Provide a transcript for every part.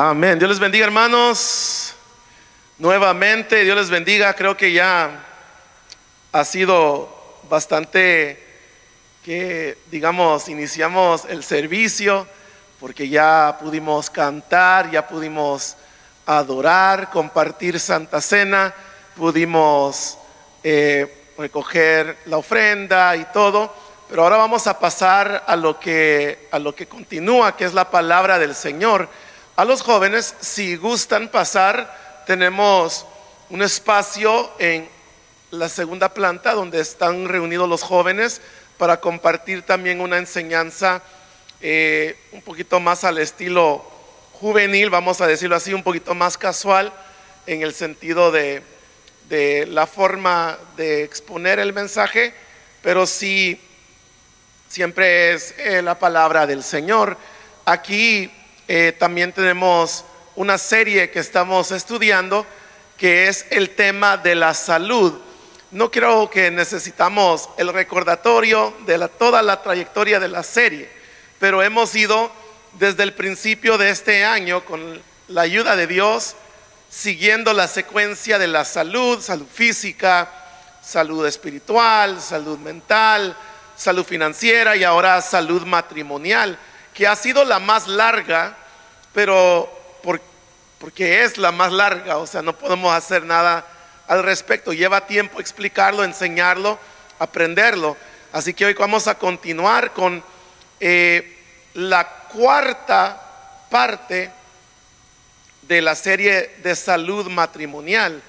Amén. Dios les bendiga, hermanos. Nuevamente, Dios les bendiga. Creo que ya ha sido bastante que, digamos, iniciamos el servicio, porque ya pudimos cantar, ya pudimos adorar, compartir Santa Cena, pudimos recoger la ofrenda y todo. Pero ahora vamos a pasar a lo que continúa, que es la palabra del Señor. A los jóvenes, si gustan pasar, tenemos un espacio en la segunda planta donde están reunidos los jóvenes para compartir también una enseñanza un poquito más al estilo juvenil, vamos a decirlo así, un poquito más casual en el sentido de la forma de exponer el mensaje, pero sí siempre es la palabra del Señor. Aquí también tenemos una serie que estamos estudiando, que es el tema de la salud. No creo que necesitamos el recordatorio de toda la trayectoria de la serie, pero hemos ido desde el principio de este año, con la ayuda de Dios, siguiendo la secuencia de la salud, salud física, salud espiritual, salud mental, salud financiera y ahora salud matrimonial, que ha sido la más larga, pero porque es la más larga, o sea, no podemos hacer nada al respecto. Lleva tiempo explicarlo, enseñarlo, aprenderlo. Así que hoy vamos a continuar con la cuarta parte de la serie de salud matrimonial.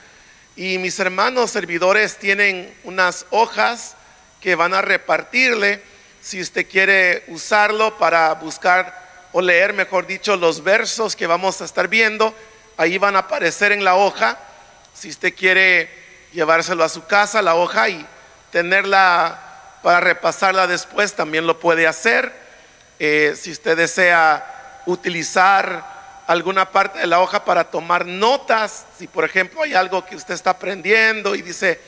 Y mis hermanos servidores tienen unas hojas que van a repartirle, si usted quiere usarlo para buscar o leer, mejor dicho, los versos que vamos a estar viendo. Ahí van a aparecer en la hoja. Si usted quiere llevárselo a su casa, la hoja, y tenerla para repasarla después, también lo puede hacer. Si usted desea utilizar alguna parte de la hoja para tomar notas, si por ejemplo hay algo que usted está aprendiendo y dice,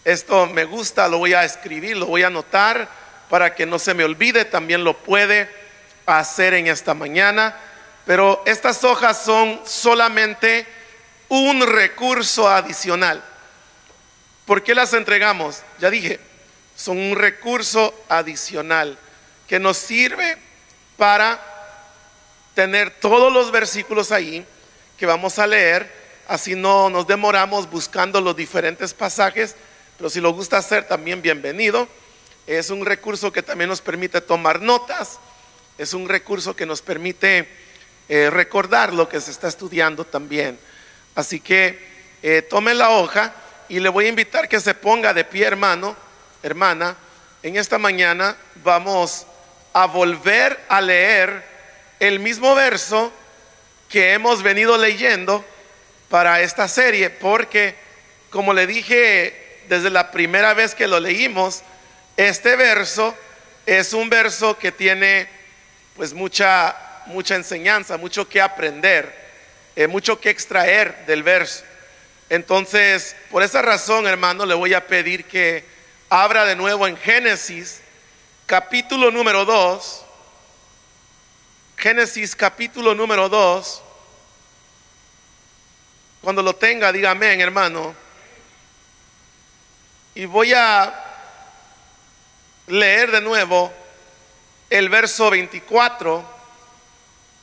esto me gusta, lo voy a escribir, lo voy a anotar para que no se me olvide, también lo puede hacer en esta mañana. Pero estas hojas son solamente un recurso adicional. ¿Por qué las entregamos? Ya dije, son un recurso adicional que nos sirve para tener todos los versículos ahí que vamos a leer. Así no nos demoramos buscando los diferentes pasajes, pero si lo gusta hacer también bienvenido. Es un recurso que también nos permite tomar notas, es un recurso que nos permite recordar lo que se está estudiando también. Así que tome la hoja y le voy a invitar que se ponga de pie, hermano, hermana. En esta mañana vamos a volver a leer el mismo verso que hemos venido leyendo para esta serie, porque como le dije desde la primera vez que lo leímos, este verso es un verso que tiene pues mucha enseñanza, mucho que aprender, mucho que extraer del verso. Entonces, por esa razón, hermano, le voy a pedir que abra de nuevo en Génesis capítulo número 2. Génesis capítulo número 2. Cuando lo tenga, diga amén, hermano. Y voy a leer de nuevo el verso 24.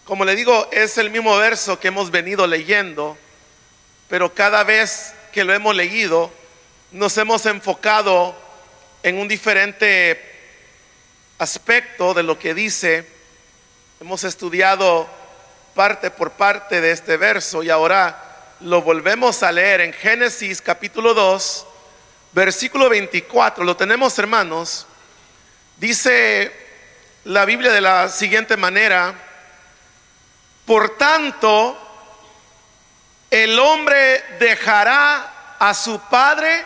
Como le digo, es el mismo verso que hemos venido leyendo, pero cada vez que lo hemos leído nos hemos enfocado en un diferente aspecto de lo que dice. Hemos estudiado parte por parte de este verso y ahora lo volvemos a leer en Génesis capítulo 2, versículo 24. ¿Lo tenemos, hermanos? Dice la Biblia de la siguiente manera: por tanto, el hombre dejará a su padre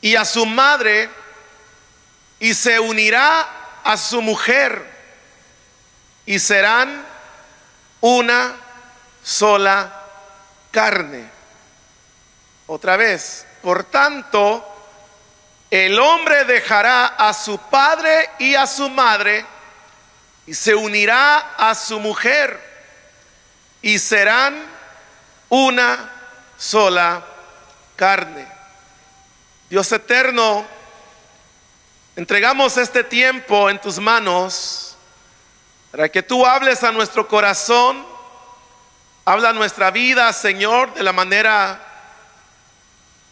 y a su madre y se unirá a su mujer y serán una sola carne. Otra vez, por tanto, el hombre dejará a su padre y a su madre y se unirá a su mujer y serán una sola carne. Dios eterno, entregamos este tiempo en tus manos para que tú hables a nuestro corazón, habla a nuestra vida, Señor, de la manera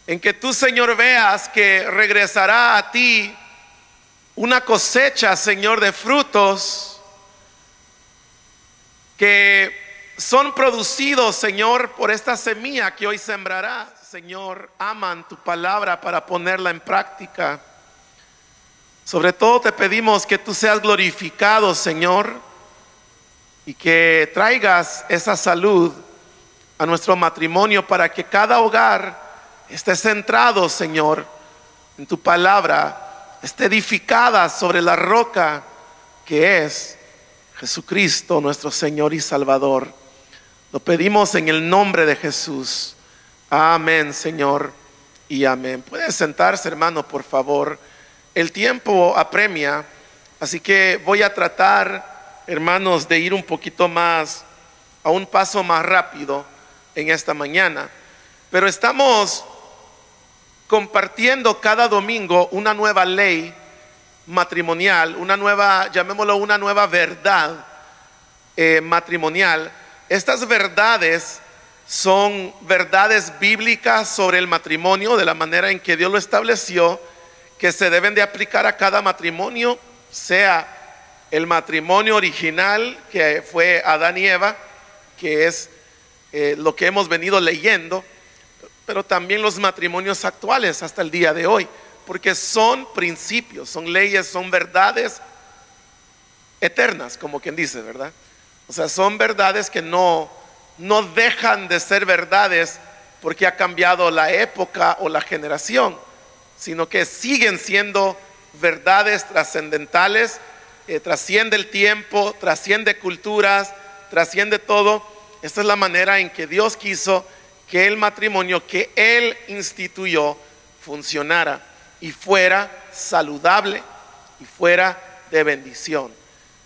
en que tú, Señor, veas que regresará a ti una cosecha, Señor, de frutos que son producidos, Señor, por esta semilla que hoy sembrarás. Señor, aman tu palabra para ponerla en práctica. Sobre todo te pedimos que tú seas glorificado, Señor, y que traigas esa salud a nuestro matrimonio para que cada hogar esté centrado, Señor, en tu palabra, esté edificada sobre la roca que es Jesucristo, nuestro Señor y Salvador. Lo pedimos en el nombre de Jesús. Amén, Señor, y amén. Pueden sentarse, hermano, por favor. El tiempo apremia, así que voy a tratar, hermanos, de ir un poquito más, a un paso más rápido en esta mañana. Pero estamos compartiendo cada domingo una nueva ley matrimonial, una nueva, llamémoslo una nueva verdad matrimonial. Estas verdades son verdades bíblicas sobre el matrimonio, de la manera en que Dios lo estableció, que se deben de aplicar a cada matrimonio, sea el matrimonio original que fue Adán y Eva, que es lo que hemos venido leyendo, pero también los matrimonios actuales hasta el día de hoy, porque son principios, son leyes, son verdades eternas, como quien dice, ¿verdad? O sea, son verdades que no dejan de ser verdades porque ha cambiado la época o la generación, sino que siguen siendo verdades trascendentales. Trasciende el tiempo, trasciende culturas, trasciende todo. Esta es la manera en que Dios quiso que el matrimonio que Él instituyó funcionara y fuera saludable y fuera de bendición.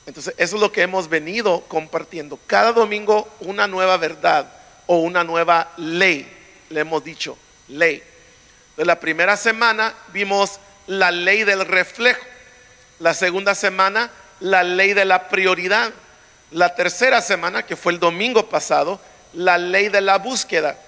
Entonces eso es lo que hemos venido compartiendo. Cada domingo una nueva verdad o una nueva ley. Le hemos dicho ley. De la primera semana vimos la ley del reflejo. La segunda semana la ley de la prioridad. La tercera semana, que fue el domingo pasado, la ley de la búsqueda.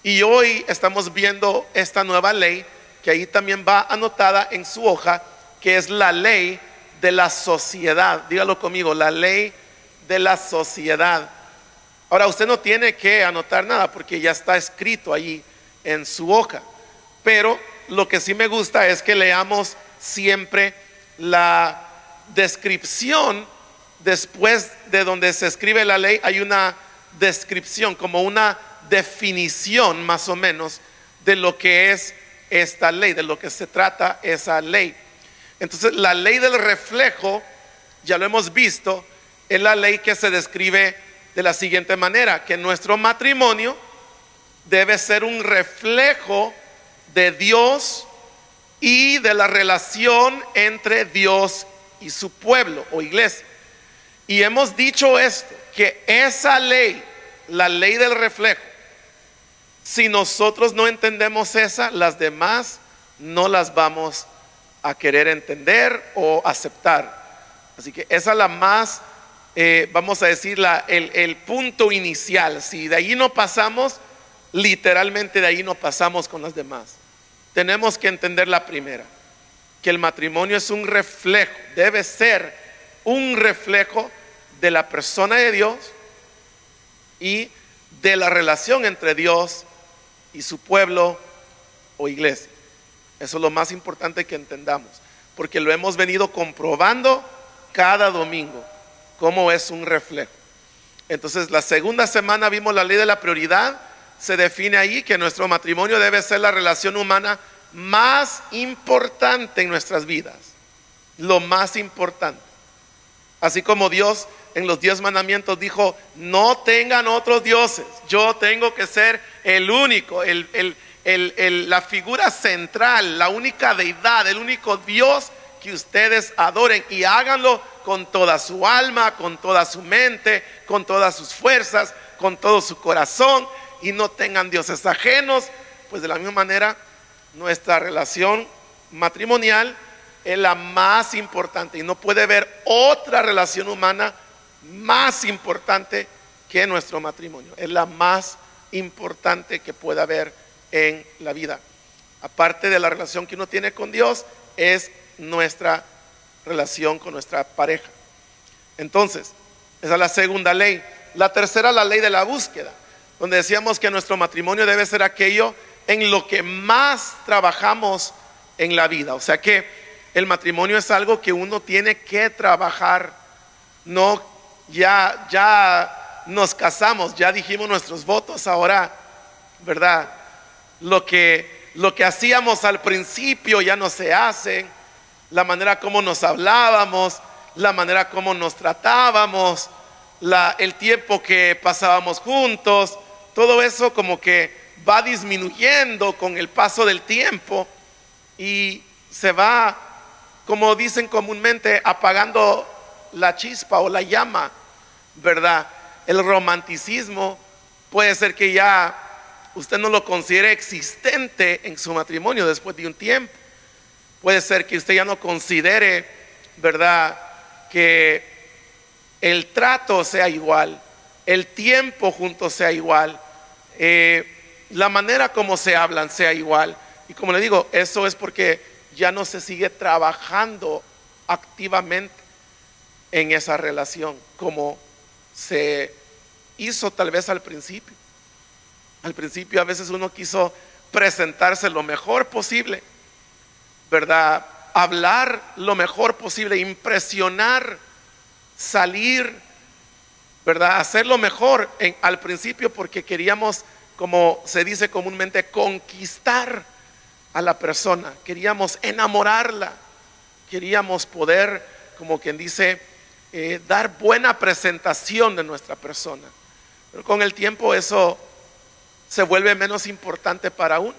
Y hoy estamos viendo esta nueva ley, que ahí también va anotada en su hoja, que es la ley de la sociedad. Dígalo conmigo, la ley de la sociedad. Ahora usted no tiene que anotar nada porque ya está escrito ahí en su hoja, pero lo que sí me gusta es que leamos siempre la descripción. Después de donde se escribe la ley hay una descripción, como una definición más o menos de lo que es esta ley, de lo que se trata esa ley. Entonces la ley del reflejo, ya lo hemos visto, es la ley que se describe de la siguiente manera: que nuestro matrimonio debe ser un reflejo de Dios y de la relación entre Dios y su pueblo o iglesia. Y hemos dicho esto, que esa ley, la ley del reflejo, si nosotros no entendemos esa, las demás no las vamos a querer entender o aceptar. Así que esa es la más, vamos a decir, el punto inicial. Si de ahí no pasamos, literalmente de ahí no pasamos con las demás. Tenemos que entender la primera, que el matrimonio es un reflejo, debe ser un reflejo de la persona de Dios y de la relación entre Dios y su pueblo o iglesia. Eso es lo más importante que entendamos, porque lo hemos venido comprobando cada domingo, cómo es un reflejo. Entonces la segunda semana vimos la ley de la prioridad. Se define ahí que nuestro matrimonio debe ser la relación humana más importante en nuestras vidas, lo más importante. Así como Dios en los 10 mandamientos dijo: no tengan otros dioses, yo tengo que ser el único, la figura central, la única deidad, el único Dios que ustedes adoren, y háganlo con toda su alma, con toda su mente, con todas sus fuerzas. con todo su corazón y no tengan dioses ajenos. Pues de la misma manera, nuestra relación matrimonial es la más importante y no puede haber otra relación humana más importante que nuestro matrimonio. Es la más importante que pueda haber en la vida. Aparte de la relación que uno tiene con Dios, es nuestra relación con nuestra pareja. Entonces, esa es la segunda ley. La tercera, la ley de la búsqueda, donde decíamos que nuestro matrimonio debe ser aquello en lo que más trabajamos en la vida. O sea que el matrimonio es algo que uno tiene que trabajar. No, ya nos casamos, ya dijimos nuestros votos, ahora, ¿verdad? Lo que hacíamos al principio ya no se hace. La manera como nos hablábamos, la manera como nos tratábamos, el tiempo que pasábamos juntos, todo eso como que va disminuyendo con el paso del tiempo y se va, como dicen comúnmente, apagando la chispa o la llama, ¿verdad? El romanticismo puede ser que ya usted no lo considere existente en su matrimonio después de un tiempo. Puede ser que usted ya no considere, ¿verdad?, que el trato sea igual, el tiempo juntos sea igual, la manera como se hablan sea igual. Y como le digo, eso es porque ya no se sigue trabajando activamente en esa relación como se hizo tal vez al principio. Al principio a veces uno quiso presentarse lo mejor posible, ¿verdad? Hablar lo mejor posible, impresionar, salir, ¿verdad? Hacer lo mejor al principio porque queríamos, como se dice comúnmente, conquistar a la persona, queríamos enamorarla, queríamos poder, como quien dice, dar buena presentación de nuestra persona. Pero con el tiempo eso se vuelve menos importante para uno.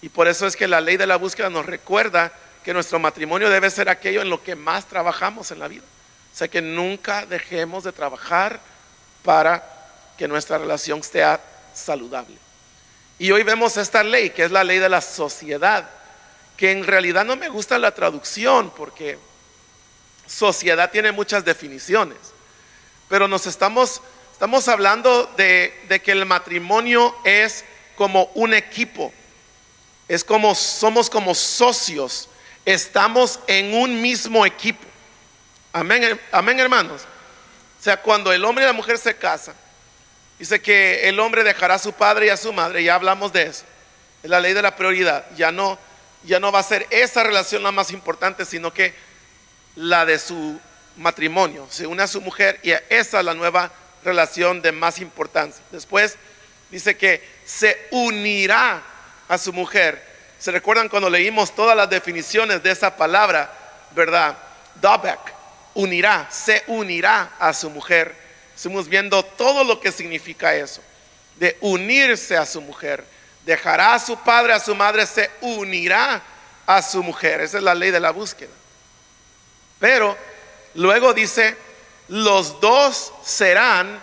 Y por eso es que la ley de la búsqueda nos recuerda que nuestro matrimonio debe ser aquello en lo que más trabajamos en la vida. O sea que nunca dejemos de trabajar para que nuestra relación sea saludable. Y hoy vemos esta ley, que es la ley de la sociedad, que en realidad no me gusta la traducción porque sociedad tiene muchas definiciones, pero estamos hablando de que el matrimonio es como un equipo, somos como socios, estamos en un mismo equipo. Amén, amén, hermanos. O sea, cuando el hombre y la mujer se casan, dice que el hombre dejará a su padre y a su madre, ya hablamos de eso, es la ley de la prioridad. Ya no va a ser esa relación la más importante, sino que la de su matrimonio, se une a su mujer y esa es la nueva relación de más importancia. Después dice que se unirá a su mujer. ¿Se recuerdan cuando leímos todas las definiciones de esa palabra, verdad? Dabek, unirá, se unirá a su mujer. Estamos viendo todo lo que significa eso, de unirse a su mujer. Dejará a su padre, a su madre, se unirá a su mujer. Esa es la ley de la búsqueda. Pero luego dice, los dos serán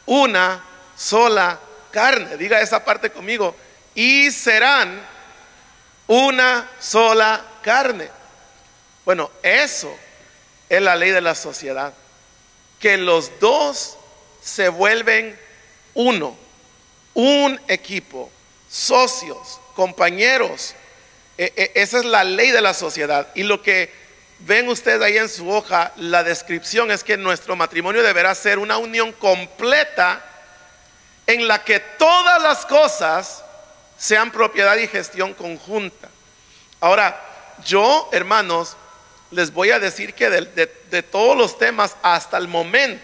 una sola carne. Diga esa parte conmigo. Y serán una sola carne. Bueno, eso es la ley de la sociedad. Que los dos se vuelven uno, un equipo, socios, compañeros. Esa es la ley de la sociedad. Y lo que ven ustedes ahí en su hoja, la descripción es que nuestro matrimonio deberá ser una unión completa en la que todas las cosas sean propiedad y gestión conjunta. Ahora, yo, hermanos, les voy a decir que de todos los temas hasta el momento,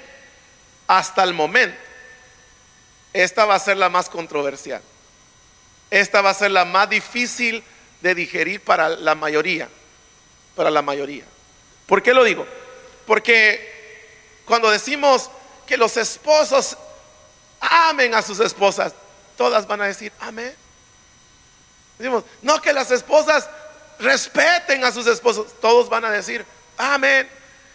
esta va a ser la más controversial. Esta va a ser la más difícil de digerir para la mayoría. ¿Por qué lo digo? Porque cuando decimos que los esposos amen a sus esposas, todas van a decir amén. Decimos, no, que las esposas respeten a sus esposos, todos van a decir amén.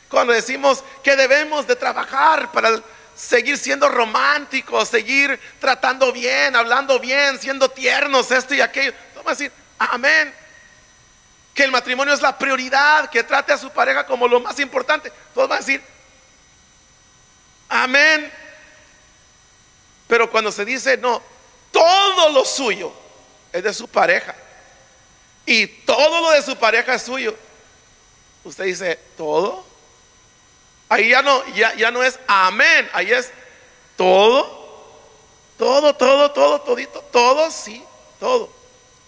Cuando decimos que debemos de trabajar para seguir siendo románticos, seguir tratando bien, hablando bien, siendo tiernos, esto y aquello. Vamos a decir, amén. Que el matrimonio es la prioridad, que trate a su pareja como lo más importante. Todos van a decir, amén. Pero cuando se dice, no, todo lo suyo es de su pareja y todo lo de su pareja es suyo, usted dice, ¿todo? Ahí ya no es amén, ahí es todo, todito, todo, sí, todo.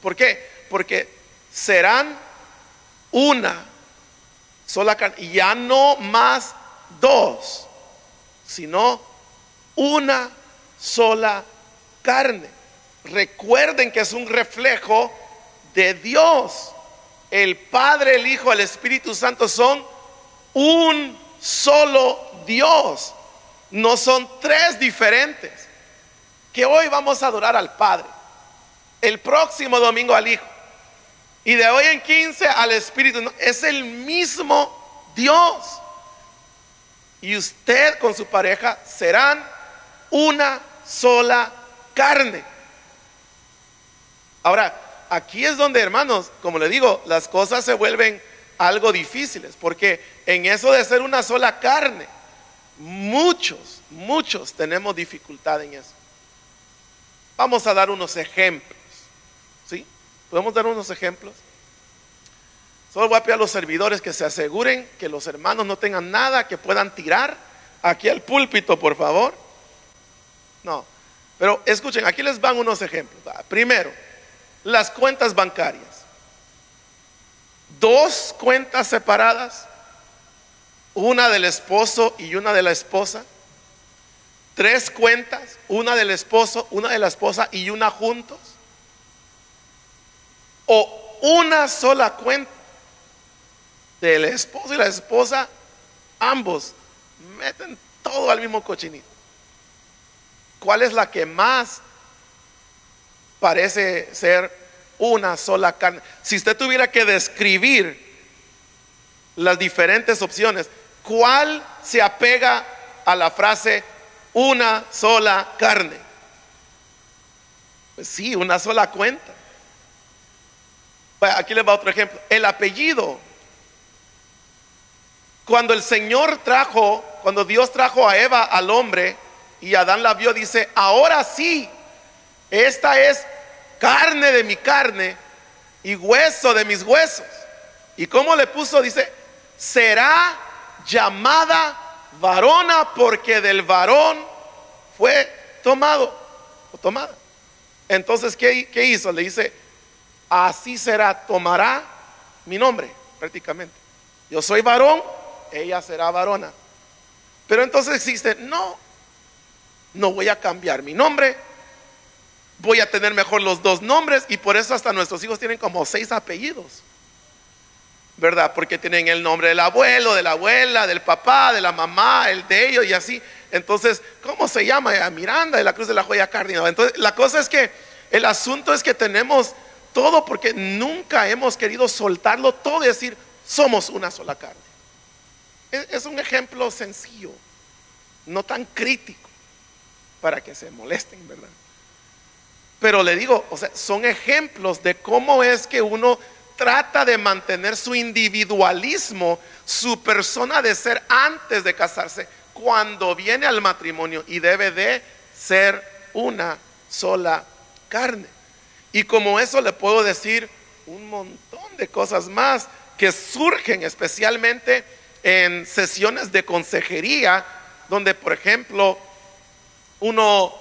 ¿Por qué? Porque serán una sola carne, y ya no más dos, sino una sola carne. Recuerden que es un reflejo de Dios. El Padre, el Hijo, el Espíritu Santo son un solo Dios. No son tres diferentes. Que hoy vamos a adorar al Padre, el próximo domingo al Hijo, y de hoy en 15 al Espíritu. No, es el mismo Dios. Y usted con su pareja serán una sola carne. Ahora, aquí es donde, hermanos, como le digo, las cosas se vuelven algo difíciles, porque en eso de ser una sola carne, muchos tenemos dificultad en eso. Vamos a dar unos ejemplos, ¿sí? ¿Podemos dar unos ejemplos? Solo voy a pedir a los servidores que se aseguren que los hermanos no tengan nada que puedan tirar aquí al púlpito, por favor. No, pero escuchen, aquí les van unos ejemplos. Primero, las cuentas bancarias. 2 cuentas separadas, una del esposo y una de la esposa. 3 cuentas, una del esposo, una de la esposa y una juntos. O una sola cuenta del esposo y la esposa, ambos meten todo al mismo cochinito. ¿Cuál es la que más parece ser una sola carne? Si usted tuviera que describir las diferentes opciones, ¿cuál se apega a la frase una sola carne? Pues sí, una sola cuenta. Bueno, aquí les va otro ejemplo. El apellido. Cuando Dios trajo a Eva al hombre y Adán la vio, dice, ahora sí, esta es carne de mi carne y hueso de mis huesos. ¿Y cómo le puso? Dice, será llamada varona, porque del varón fue tomado o tomada. Entonces, ¿qué hizo? Le dice, así será, tomará mi nombre, prácticamente. Yo soy varón, ella será varona. Pero entonces existe, no voy a cambiar mi nombre, voy a tener mejor los 2 nombres, y por eso hasta nuestros hijos tienen como 6 apellidos, ¿verdad? Porque tienen el nombre del abuelo, de la abuela, del papá, de la mamá, el de ellos y así. Entonces, ¿cómo se llama? Miranda de la Cruz de la Joya Cardinal. Entonces, la cosa es que el asunto es que tenemos todo, porque nunca hemos querido soltarlo todo y decir, somos una sola carne. Es un ejemplo sencillo, no tan crítico para que se molesten, ¿verdad? Pero le digo, o sea, son ejemplos de cómo es que uno trata de mantener su individualismo, su persona de ser antes de casarse, cuando viene al matrimonio, y debe de ser una sola carne. Y como eso le puedo decir un montón de cosas más que surgen especialmente en sesiones de consejería, donde por ejemplo uno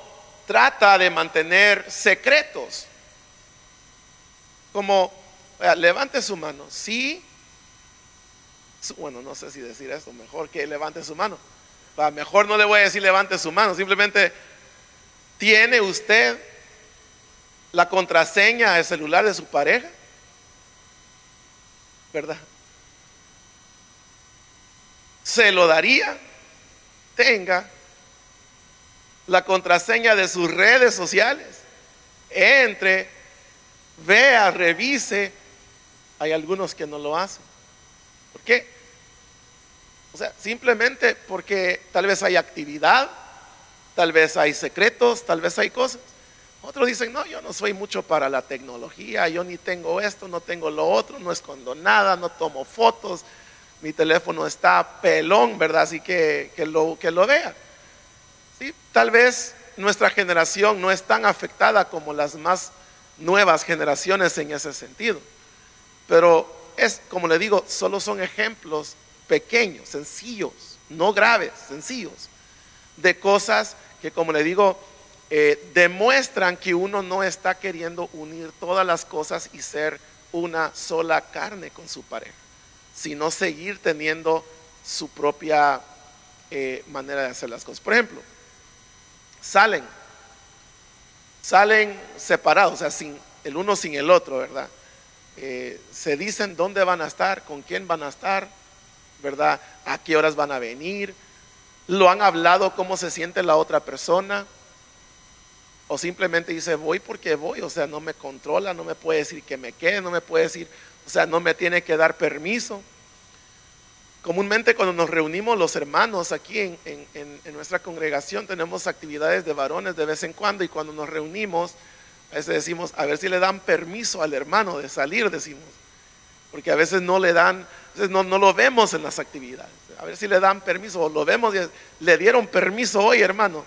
trata de mantener secretos, como, levante su mano, sí, bueno, no sé si decir esto, mejor que levante su mano, mejor no le voy a decir levante su mano, simplemente, ¿tiene usted la contraseña del celular de su pareja? ¿Verdad? ¿Se lo daría? Tenga la contraseña de sus redes sociales, entre, vea, revise. Hay algunos que no lo hacen. ¿Por qué? O sea, simplemente porque tal vez hay actividad tal vez hay secretos, tal vez hay cosas. Otros dicen, no, yo no soy mucho para la tecnología, yo ni tengo esto, no tengo lo otro, no escondo nada, no tomo fotos, mi teléfono está pelón, ¿verdad? Así que lo vea. ¿Sí? Tal vez nuestra generación no es tan afectada como las más nuevas generaciones en ese sentido. Pero es, como le digo, solo son ejemplos pequeños, sencillos, no graves, sencillos, de cosas que, como le digo, demuestran que uno no está queriendo unir todas las cosas y ser una sola carne con su pareja, sino seguir teniendo su propia manera de hacer las cosas. Por ejemplo, salen separados, o sea, sin el uno sin el otro, ¿verdad? Se dicen dónde van a estar, con quién van a estar, ¿verdad? A qué horas van a venir. Lo han hablado cómo se siente la otra persona, o simplemente dice voy porque voy, o sea, no me controla, no me puede decir que me quede, no me puede decir, o sea, no me tiene que dar permiso. Comúnmente cuando nos reunimos los hermanos aquí en nuestra congregación tenemos actividades de varones de vez en cuando, y cuando nos reunimos a veces decimos a ver si le dan permiso al hermano de salir, decimos, porque a veces no le dan, a veces no lo vemos en las actividades, a ver si le dan permiso, o lo vemos y le dieron permiso hoy, hermano,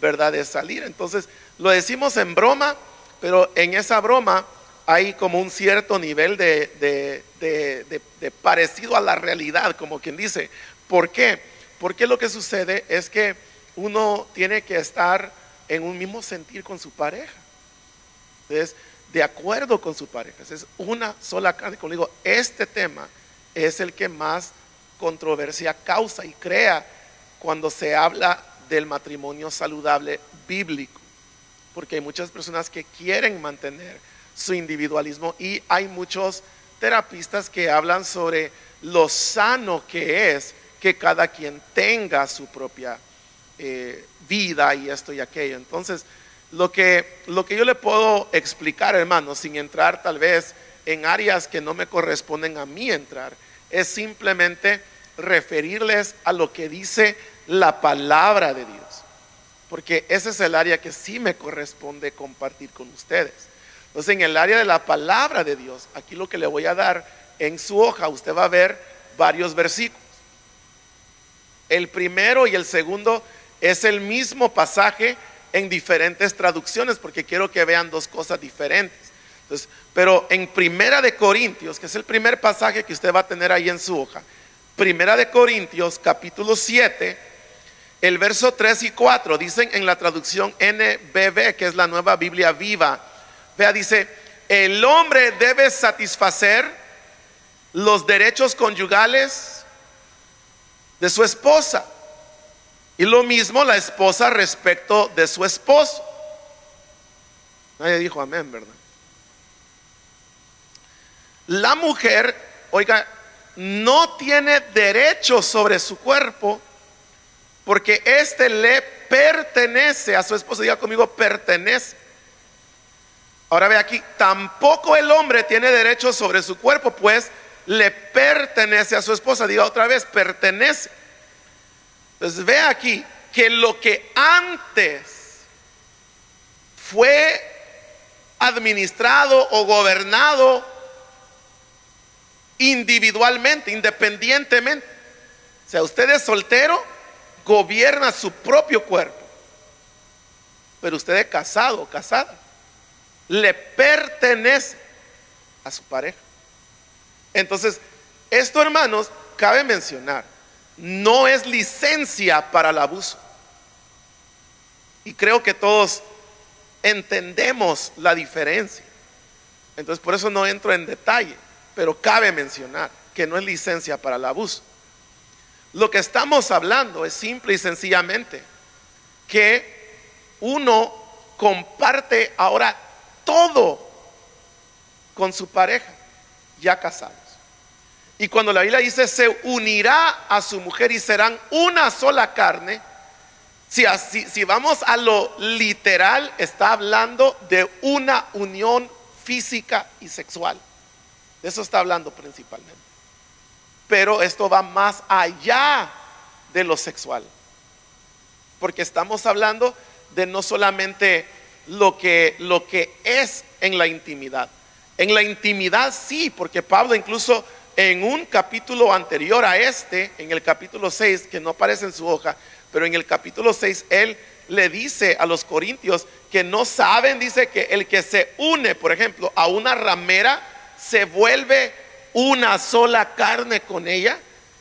¿verdad? De salir. Entonces lo decimos en broma, pero en esa broma hay como un cierto nivel de parecido a la realidad, como quien dice. ¿Por qué? Porque lo que sucede es que uno tiene que estar en un mismo sentir con su pareja. Entonces, de acuerdo con su pareja, es una sola carne. Como digo, este tema es el que más controversia causa y crea cuando se habla del matrimonio saludable bíblico, porque hay muchas personas que quieren mantener su individualismo, y hay muchos terapistas que hablan sobre lo sano que es que cada quien tenga su propia vida y esto y aquello. Entonces, lo que yo le puedo explicar, hermano, sin entrar tal vez en áreas que no me corresponden a mí entrar, es simplemente referirles a lo que dice la palabra de Dios, porque ese es el área que sí me corresponde compartir con ustedes. Entonces, en el área de la palabra de Dios, aquí lo que le voy a dar en su hoja, usted va a ver varios versículos. El primero y el segundo es el mismo pasaje en diferentes traducciones, porque quiero que vean dos cosas diferentes. Entonces, pero en Primera de Corintios, que es el primer pasaje que usted va a tener ahí en su hoja, Primera de Corintios, capítulo 7, el verso 3 y 4, dicen en la traducción NBV, que es la Nueva Biblia Viva. Vea, dice, el hombre debe satisfacer los derechos conyugales de su esposa, y lo mismo la esposa respecto de su esposo. Nadie dijo amén, ¿verdad? La mujer, oiga, no tiene derecho sobre su cuerpo, porque éste le pertenece a su esposo. Diga conmigo, pertenece. Ahora ve aquí, tampoco el hombre tiene derecho sobre su cuerpo, pues le pertenece a su esposa. Diga otra vez, pertenece. Entonces ve aquí que lo que antes fue administrado o gobernado individualmente, independientemente, o sea, usted es soltero, gobierna su propio cuerpo, pero usted es casado o casada, le pertenece a su pareja. Entonces, esto, hermanos, cabe mencionar, no es licencia para el abuso, y creo que todos entendemos la diferencia. Entonces, por eso no entro en detalle, pero cabe mencionar que no es licencia para el abuso. Lo que estamos hablando es simple y sencillamente que uno comparte ahora todo con su pareja, ya casados. Y cuando la Biblia dice se unirá a su mujer y serán una sola carne, si vamos a lo literal, está hablando de una unión física y sexual. De eso está hablando principalmente. Pero esto va más allá de lo sexual. porque estamos hablando de no solamente lo que es en la intimidad. En la intimidad sí, porque Pablo incluso en un capítulo anterior a este, en el capítulo 6, que no aparece en su hoja, pero en el capítulo 6 él le dice a los corintios que no saben, dice que el que se une, por ejemplo, a una ramera, se vuelve una sola carne con ella.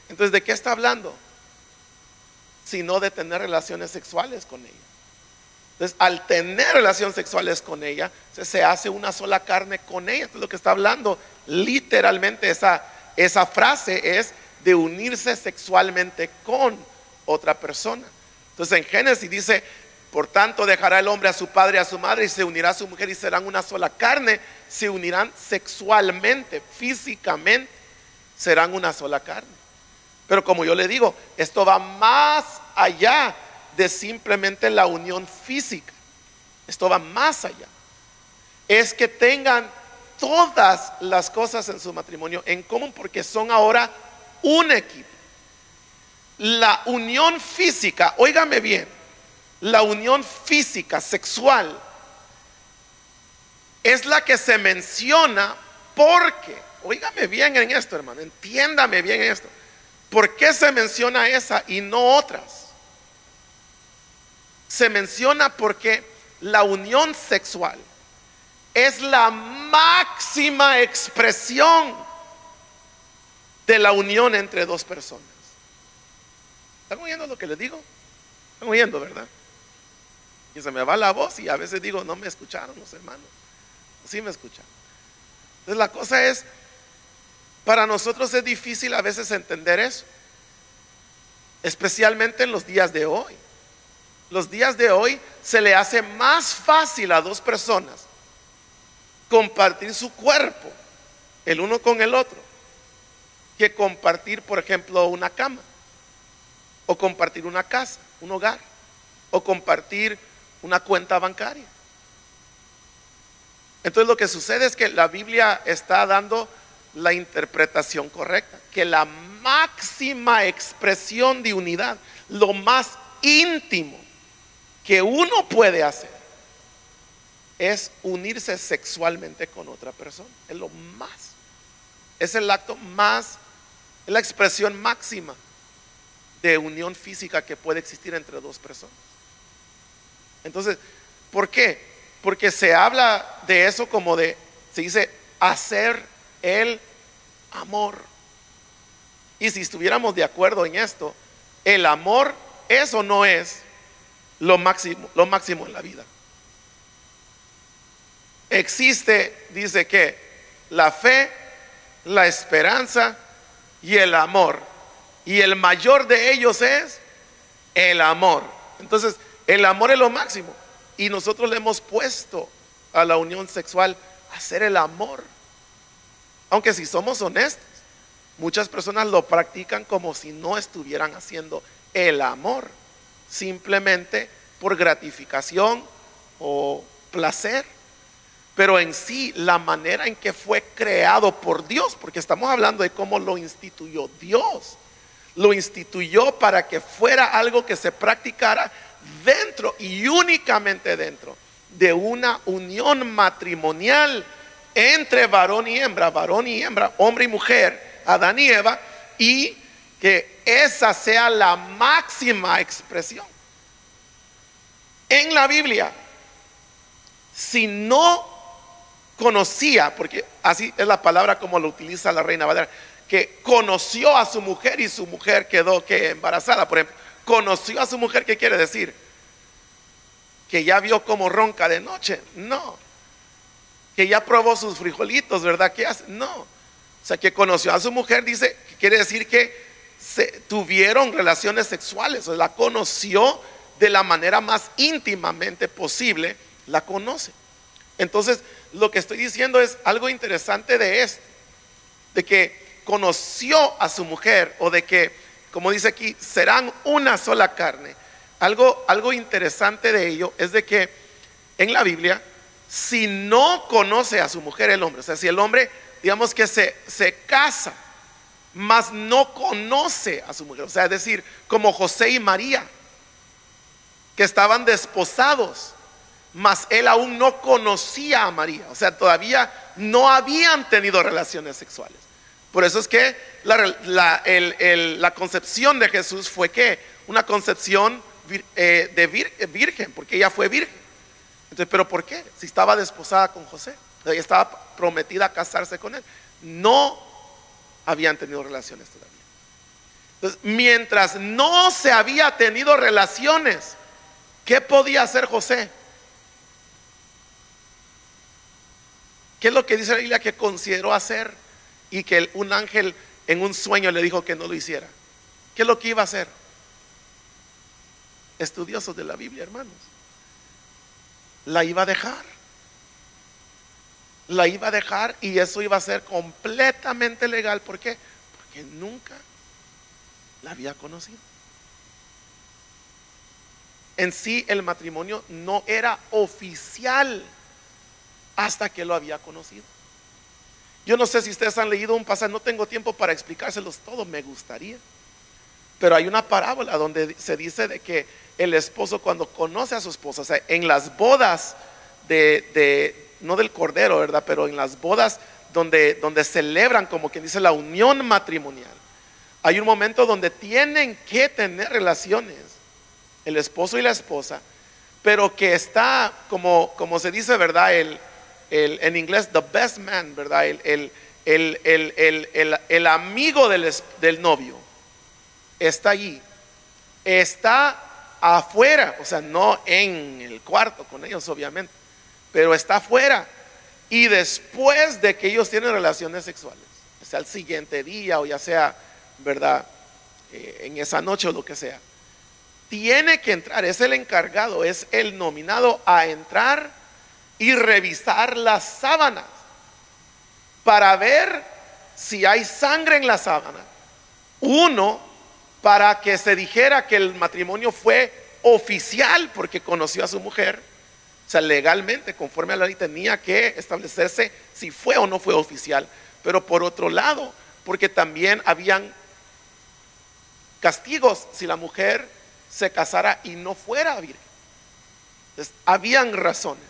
Entonces, ¿de qué está hablando? Sino de tener relaciones sexuales con ella. Entonces, al tener relaciones sexuales con ella, se hace una sola carne con ella. Entonces, lo que está hablando literalmente esa frase es de unirse sexualmente con otra persona. Entonces, en Génesis dice: por tanto dejará el hombre a su padre y a su madre y se unirá a su mujer y serán una sola carne. Se unirán sexualmente, físicamente, serán una sola carne. Pero como yo le digo, esto va más allá de simplemente la unión física. Esto va más allá. Es que tengan todas las cosas en su matrimonio en común, porque son ahora un equipo. La unión física, óigame bien, la unión física, sexual, es la que se menciona porque, óigame bien en esto, hermano, entiéndame bien en esto. ¿Por qué se menciona esa y no otras? Se menciona porque la unión sexual es la máxima expresión de la unión entre dos personas. ¿Están oyendo lo que les digo? ¿Están oyendo, verdad? Y se me va la voz y a veces digo: no me escucharon los hermanos. Sí me escucharon. Entonces la cosa es, para nosotros es difícil a veces entender eso, especialmente en los días de hoy. Los días de hoy se le hace más fácil a dos personas compartir su cuerpo, el uno con el otro, que compartir, por ejemplo, una cama, o compartir una casa, un hogar, o compartir una cuenta bancaria. Entonces lo que sucede es que la Biblia está dando la interpretación correcta, que la máxima expresión de unidad, lo más íntimo que uno puede hacer, es unirse sexualmente con otra persona. Es lo más, es el acto más, es la expresión máxima de unión física que puede existir entre dos personas. Entonces, ¿por qué? Porque se habla de eso como se dice, hacer el amor. Y si estuviéramos de acuerdo en esto, el amor, eso no es lo máximo en la vida. Existe, dice que la fe, la esperanza y el amor, y el mayor de ellos es el amor. Entonces el amor es lo máximo, y nosotros le hemos puesto a la unión sexual hacer el amor. Aunque si somos honestos, muchas personas lo practican como si no estuvieran haciendo el amor, simplemente por gratificación o placer. Pero en sí, la manera en que fue creado por Dios, porque estamos hablando de cómo lo instituyó Dios, lo instituyó para que fuera algo que se practicara dentro y únicamente dentro de una unión matrimonial entre varón y hembra, hombre y mujer, Adán y Eva, y que esa sea la máxima expresión. En la Biblia, si no conocía, porque así es la palabra como lo utiliza la Reina Valera, que conoció a su mujer y su mujer quedó embarazada, por ejemplo, conoció a su mujer, ¿qué quiere decir? Que ya vio cómo ronca de noche. No. Que ya probó sus frijolitos, ¿verdad? ¿Qué hace? No. O sea, que conoció a su mujer, dice, quiere decir que tuvieron relaciones sexuales, o sea, la conoció de la manera más íntimamente posible, la conoce. Entonces, lo que estoy diciendo es algo interesante de esto, de que conoció a su mujer, o de que, como dice aquí, serán una sola carne. Algo interesante de ello es de que en la Biblia, si no conoce a su mujer el hombre, o sea, si el hombre, digamos que se casa, mas no conoce a su mujer, o sea, es decir, como José y María, que estaban desposados, mas él aún no conocía a María. O sea, todavía no habían tenido relaciones sexuales. Por eso es que la concepción de Jesús fue que una concepción virgen, porque ella fue virgen. Entonces, ¿pero por qué? Si estaba desposada con José, ella estaba prometida a casarse con él, no habían tenido relaciones todavía. Entonces, mientras no se había tenido relaciones, ¿qué podía hacer José? ¿Qué es lo que dice la Biblia que consideró hacer y que un ángel en un sueño le dijo que no lo hiciera? ¿Qué es lo que iba a hacer? Estudiosos de la Biblia, hermanos, la iba a dejar. La iba a dejar, y eso iba a ser completamente legal. ¿Por qué? Porque nunca la había conocido. En sí, el matrimonio no era oficial hasta que lo había conocido. Yo no sé si ustedes han leído un pasaje, no tengo tiempo para explicárselos todos, me gustaría, pero hay una parábola donde se dice de que el esposo, cuando conoce a su esposa, o sea, en las bodas no del cordero, ¿verdad? Pero en las bodas donde celebran, como quien dice, la unión matrimonial, hay un momento donde tienen que tener relaciones el esposo y la esposa, pero que está, como se dice, ¿verdad? En inglés, the best man, ¿verdad? El amigo del novio está allí, está afuera, o sea, no en el cuarto con ellos, obviamente, pero está afuera. Y después de que ellos tienen relaciones sexuales, o sea, el siguiente día, o ya sea, ¿verdad? En esa noche o lo que sea, tiene que entrar, es el encargado, es el nominado a entrar y revisar las sábanas para ver si hay sangre en la sábana. Uno, para que se dijera que el matrimonio fue oficial porque conoció a su mujer. O sea, legalmente, conforme a la ley, tenía que establecerse si fue o no fue oficial. Pero por otro lado, porque también habían castigos si la mujer se casara y no fuera virgen. Entonces, habían razones.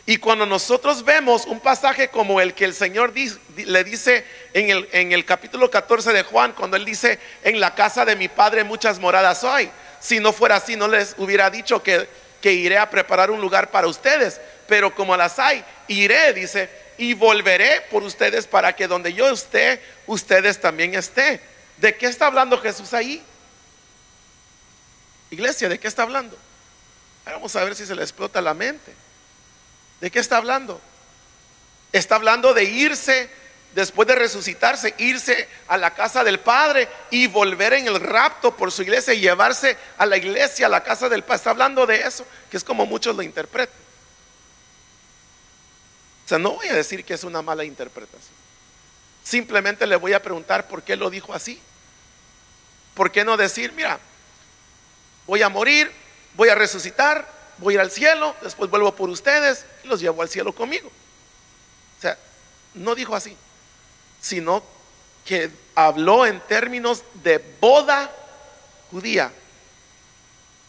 Y cuando nosotros vemos un pasaje como el que el Señor le dice en el capítulo 14 de Juan, cuando Él dice: en la casa de mi Padre muchas moradas hay. Si no fuera así, no les hubiera dicho que iré a preparar un lugar para ustedes. Pero como las hay, iré, dice, y volveré por ustedes, para que donde yo esté, ustedes también estén. ¿De qué está hablando Jesús ahí? Iglesia, ¿de qué está hablando? Vamos a ver si se le explota la mente. ¿De qué está hablando? Está hablando de irse, después de resucitarse, irse a la casa del Padre y volver en el rapto por su iglesia y llevarse a la iglesia a la casa del Padre. Está hablando de eso, que es como muchos lo interpretan. O sea, no voy a decir que es una mala interpretación. Simplemente le voy a preguntar por qué lo dijo así. ¿Por qué no decir: mira, voy a morir, voy a resucitar, voy a ir al cielo, después vuelvo por ustedes y los llevo al cielo conmigo? O sea, no dijo así, sino que habló en términos de boda judía.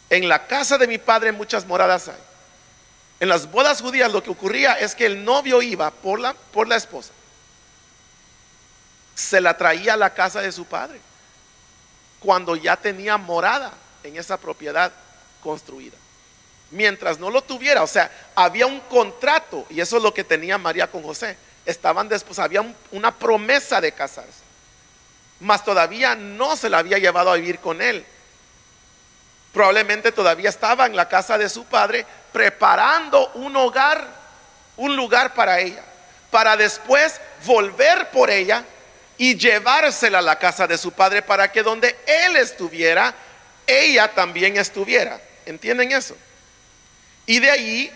En la casa de mi Padre muchas moradas hay. En las bodas judías lo que ocurría es que el novio iba por la esposa, se la traía a la casa de su padre cuando ya tenía morada en esa propiedad construida. Mientras no lo tuviera, o sea, había un contrato, y eso es lo que tenía María con José. Estaban después, había una promesa de casarse, mas todavía no se la había llevado a vivir con él. Probablemente todavía estaba en la casa de su padre preparando un hogar, un lugar para ella, para después volver por ella y llevársela a la casa de su padre, para que donde él estuviera, ella también estuviera. ¿Entienden eso? Y de ahí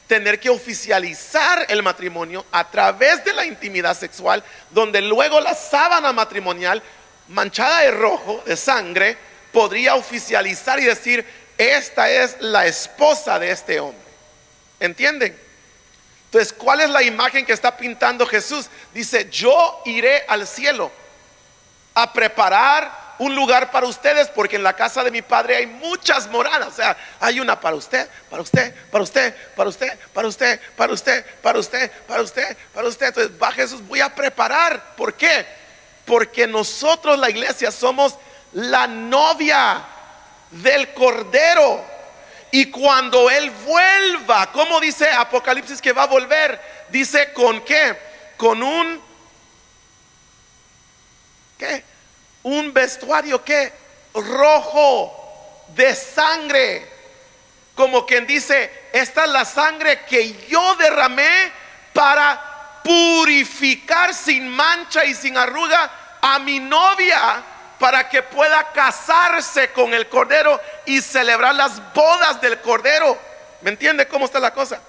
tener que oficializar el matrimonio a través de la intimidad sexual, donde luego la sábana matrimonial manchada de rojo, de sangre, podría oficializar y decir: esta es la esposa de este hombre. ¿Entienden? Entonces, ¿cuál es la imagen que está pintando Jesús? Dice: yo iré al cielo a preparar un lugar para ustedes, porque en la casa de mi padre hay muchas moradas. O sea, hay una para usted, para usted, para usted, para usted, para usted, para usted, para usted, para usted, para usted. Entonces va Jesús, voy a preparar. ¿Por qué? Porque nosotros, la iglesia, somos la novia del Cordero. Y cuando Él vuelva, ¿cómo dice Apocalipsis que va a volver? Dice, ¿con qué? Con un vestuario que rojo de sangre, como quien dice, esta es la sangre que yo derramé para purificar sin mancha y sin arruga a mi novia, para que pueda casarse con el Cordero y celebrar las bodas del Cordero. ¿Me entiende cómo está la cosa?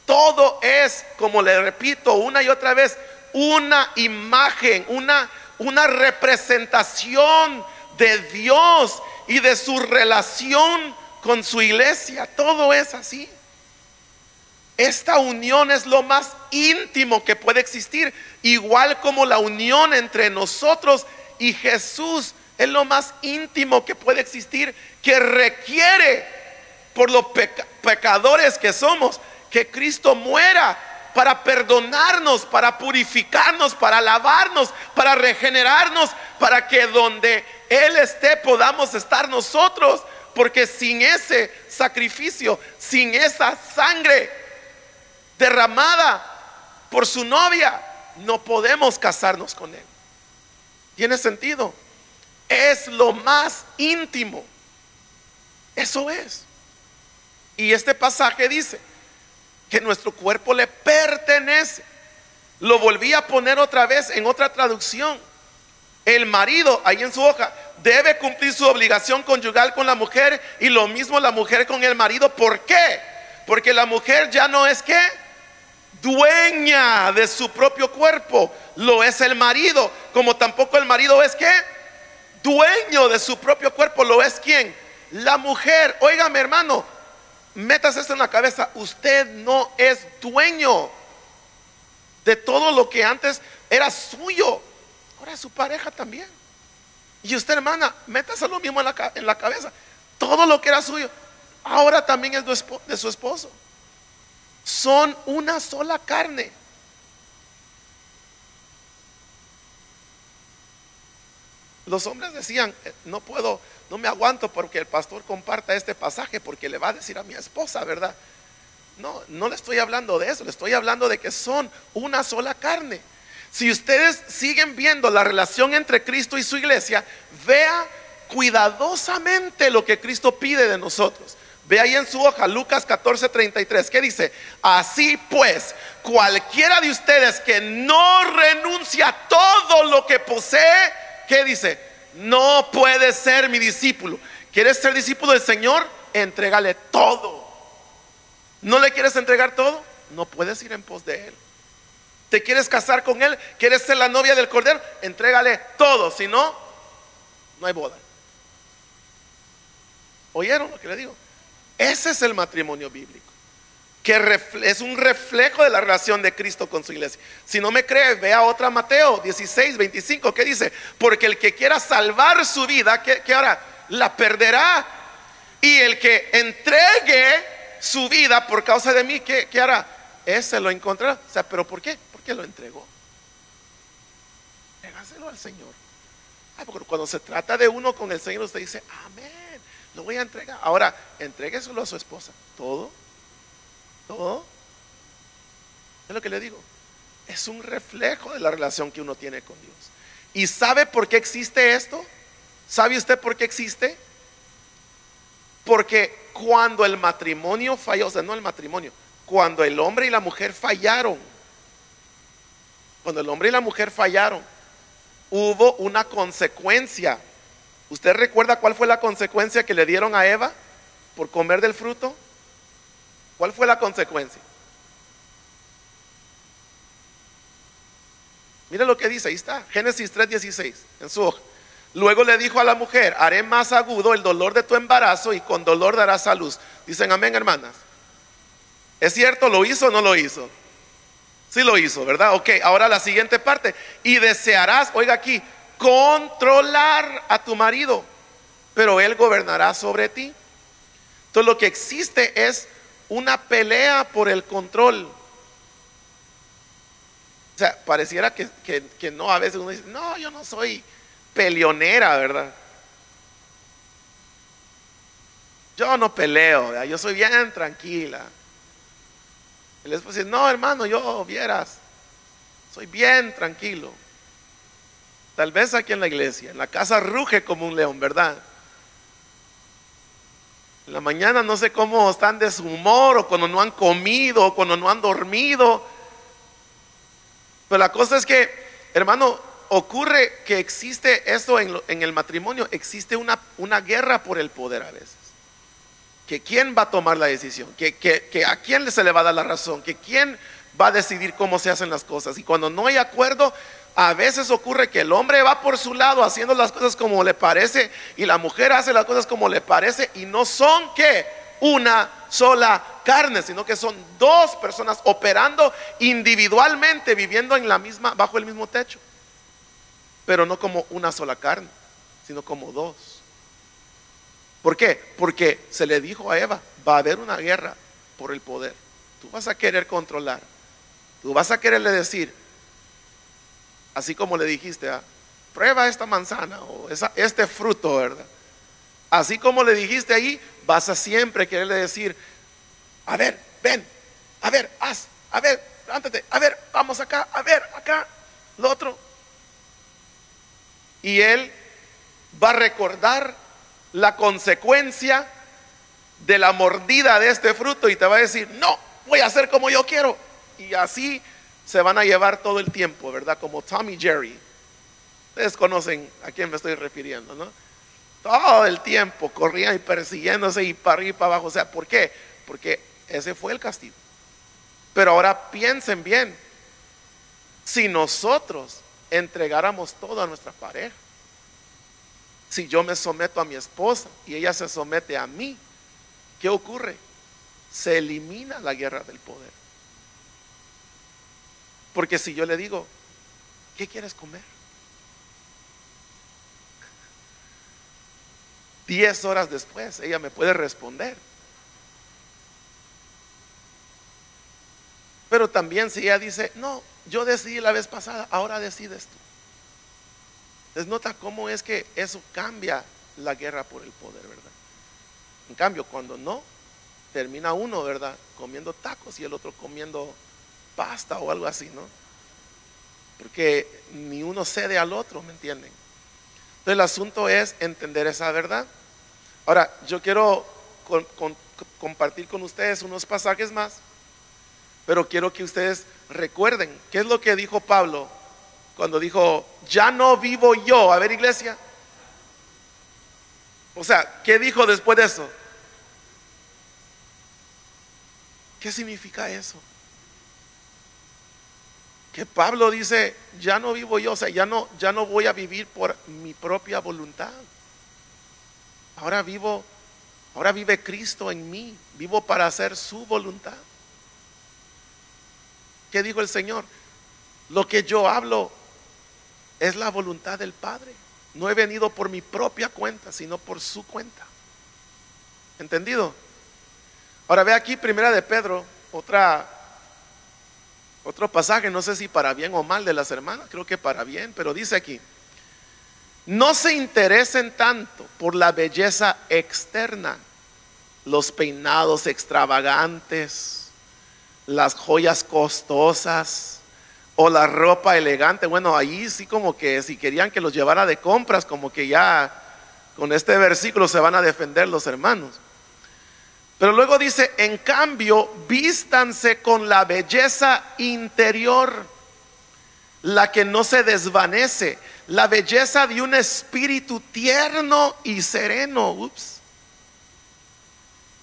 Todo es, como le repito una y otra vez, una imagen, una representación de Dios y de su relación con su iglesia. Todo es así. Esta unión es lo más íntimo que puede existir, igual como la unión entre nosotros y Jesús es lo más íntimo que puede existir, que requiere, por los pecadores que somos, que Cristo muera para perdonarnos, para purificarnos, para lavarnos, para regenerarnos, para que donde Él esté podamos estar nosotros. Porque sin ese sacrificio, sin esa sangre derramada por su novia, no podemos casarnos con Él. ¿Tiene sentido? Es lo más íntimo. Eso es. Y este pasaje dice que nuestro cuerpo le pertenece. Lo volví a poner otra vez en otra traducción. El marido, ahí en su hoja, debe cumplir su obligación conyugal con la mujer, y lo mismo la mujer con el marido. ¿Por qué? Porque la mujer ya no es ¿qué? Dueña de su propio cuerpo. Lo es el marido. Como tampoco el marido es ¿qué? Dueño de su propio cuerpo. Lo es ¿quién? La mujer. Óigame, hermano, métase esto en la cabeza. Usted no es dueño de todo lo que antes era suyo. Ahora es su pareja también. Y usted, hermana, métase lo mismo en la cabeza. Todo lo que era suyo ahora también es de su esposo. Son una sola carne. Los hombres decían, no puedo, no me aguanto porque el pastor comparta este pasaje, porque le va a decir a mi esposa, ¿verdad? No, no le estoy hablando de eso. Le estoy hablando de que son una sola carne. Si ustedes siguen viendo la relación entre Cristo y su iglesia, vea cuidadosamente lo que Cristo pide de nosotros. Ve ahí en su hoja, Lucas 14:33. ¿Qué dice? Así pues, cualquiera de ustedes que no renuncia a todo lo que posee, ¿qué dice? No puede ser mi discípulo. ¿Quieres ser discípulo del Señor? Entrégale todo. ¿No le quieres entregar todo? No puedes ir en pos de Él. ¿Te quieres casar con Él? ¿Quieres ser la novia del Cordero? Entrégale todo. Si no, no hay boda. ¿Oyeron lo que le digo? Ese es el matrimonio bíblico, que es un reflejo de la relación de Cristo con su iglesia. Si no me cree, vea otra Mateo 16:25. ¿Qué dice? Porque el que quiera salvar su vida, ¿qué hará? La perderá. Y el que entregue su vida por causa de mí, ¿qué hará? Ese lo encontrará. O sea, ¿pero por qué? Porque lo entregó. Entrégaselo al Señor. Porque cuando se trata de uno con el Señor, usted dice, amén, lo voy a entregar. Ahora, entrégueselo a su esposa. Todo es lo que le digo. Es un reflejo de la relación que uno tiene con Dios. ¿Y sabe por qué existe esto? ¿Sabe usted por qué existe? Porque cuando el matrimonio falló, o sea, no el matrimonio, cuando el hombre y la mujer fallaron, hubo una consecuencia. ¿Usted recuerda cuál fue la consecuencia que le dieron a Eva por comer del fruto? ¿Cuál fue la consecuencia? Mire lo que dice, ahí está, Génesis 3:16, en su hoja. Luego le dijo a la mujer, haré más agudo el dolor de tu embarazo y con dolor darás a luz. Dicen amén, hermanas. ¿Es cierto? ¿Lo hizo o no lo hizo? Sí lo hizo, ¿verdad? Ok, ahora la siguiente parte. Y desearás, oiga aquí, controlar a tu marido, pero él gobernará sobre ti. Entonces lo que existe es una pelea por el control. O sea, pareciera que no, a veces uno dice, no, yo no soy peleonera, ¿verdad? Yo no peleo, ¿verdad? Yo soy bien tranquila. El esposo dice, no, hermano, yo vieras, soy bien tranquilo. Tal vez aquí en la iglesia, en la casa ruge como un león, ¿verdad? En la mañana no sé cómo están de su humor, o cuando no han comido, o cuando no han dormido. Pero la cosa es que, hermano, ocurre que existe esto en el matrimonio, existe una guerra por el poder a veces. Que quién va a tomar la decisión, que a quién se le va a dar la razón, que quién va a decidir cómo se hacen las cosas. Y cuando no hay acuerdo, a veces ocurre que el hombre va por su lado haciendo las cosas como le parece, y la mujer hace las cosas como le parece, y no son que una sola carne, sino que son dos personas operando individualmente, viviendo en la misma, bajo el mismo techo, pero no como una sola carne, sino como dos. ¿Por qué? Porque se le dijo a Eva, va a haber una guerra por el poder. Tú vas a querer controlar, tú vas a quererle decir, así como le dijiste, prueba esta manzana o este fruto, ¿verdad? Así como le dijiste ahí, vas a siempre quererle decir, a ver, ven, a ver, haz, a ver, levántate, a ver, vamos acá, a ver, acá, lo otro. Y él va a recordar la consecuencia de la mordida de este fruto y te va a decir, no, voy a hacer como yo quiero. Y así se van a llevar todo el tiempo, ¿verdad? Como Tom y Jerry. Ustedes conocen a quién me estoy refiriendo, ¿no? Todo el tiempo corrían y persiguiéndose y para arriba y para abajo. O sea, ¿por qué? Porque ese fue el castigo. Pero ahora piensen bien, si nosotros entregáramos todo a nuestra pareja, si yo me someto a mi esposa y ella se somete a mí, ¿qué ocurre? Se elimina la guerra del poder. Porque si yo le digo, ¿qué quieres comer? 10 horas después ella me puede responder. Pero también si ella dice, no, yo decidí la vez pasada, ahora decides tú. Entonces nota cómo es que eso cambia la guerra por el poder, ¿verdad? En cambio, cuando no, termina uno, ¿verdad?, comiendo tacos y el otro comiendo pasta o algo así, ¿no? Porque ni uno cede al otro, ¿me entienden? Entonces el asunto es entender esa verdad. Ahora, yo quiero compartir con ustedes unos pasajes más, pero quiero que ustedes recuerden qué es lo que dijo Pablo cuando dijo, ya no vivo yo. A ver, iglesia, o sea, ¿qué dijo después de eso? ¿Qué significa eso? Que Pablo dice, ya no vivo yo, o sea, ya no voy a vivir por mi propia voluntad. Ahora vive Cristo en mí, vivo para hacer su voluntad. ¿Qué dijo el Señor? Lo que yo hablo es la voluntad del Padre. No he venido por mi propia cuenta, sino por su cuenta. ¿Entendido? Ahora ve aquí, primera de Pedro, otro pasaje, no sé si para bien o mal de las hermanas, creo que para bien, pero dice aquí, no se interesen tanto por la belleza externa, los peinados extravagantes, las joyas costosas o la ropa elegante. Bueno, ahí sí como que si querían que los llevara de compras, como que ya con este versículo se van a defender los hermanos. Pero luego dice, en cambio, vístanse con la belleza interior, la que no se desvanece, la belleza de un espíritu tierno y sereno,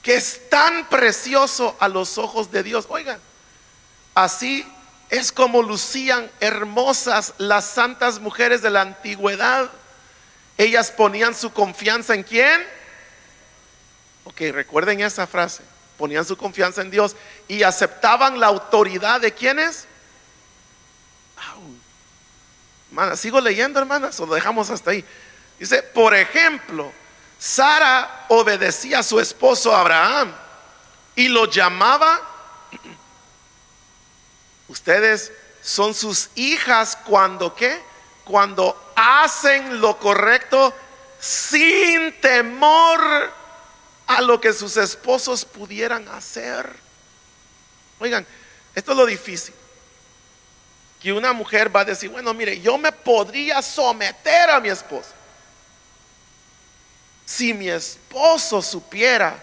que es tan precioso a los ojos de Dios. Oigan, así es como lucían hermosas las santas mujeres de la antigüedad. Ellas ponían su confianza ¿en quién? Ok, recuerden esa frase. Ponían su confianza en Dios y aceptaban la autoridad de ¿quiénes? Hermanas, sigo leyendo, hermanas, o lo dejamos hasta ahí. Dice, por ejemplo, Sara obedecía a su esposo Abraham y lo llamaba, ustedes son sus hijas cuando ¿qué? Cuando hacen lo correcto sin temor a lo que sus esposos pudieran hacer. Oigan, esto es lo difícil. Que una mujer va a decir, bueno, mire, yo me podría someter a mi esposo. Si mi esposo supiera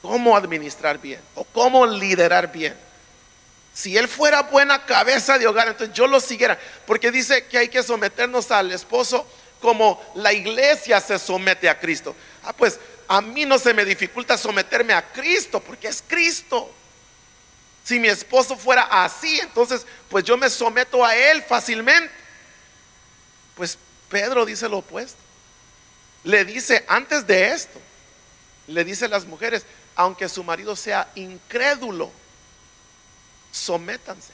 cómo administrar bien o cómo liderar bien, si él fuera buena cabeza de hogar, entonces yo lo siguiera. Porque dice que hay que someternos al esposo como la iglesia se somete a Cristo. Pues a mí no se me dificulta someterme a Cristo porque es Cristo. Si mi esposo fuera así, entonces pues yo me someto a él fácilmente. Pues Pedro dice lo opuesto. Le dice, antes de esto, le dice a las mujeres, aunque su marido sea incrédulo, sométanse,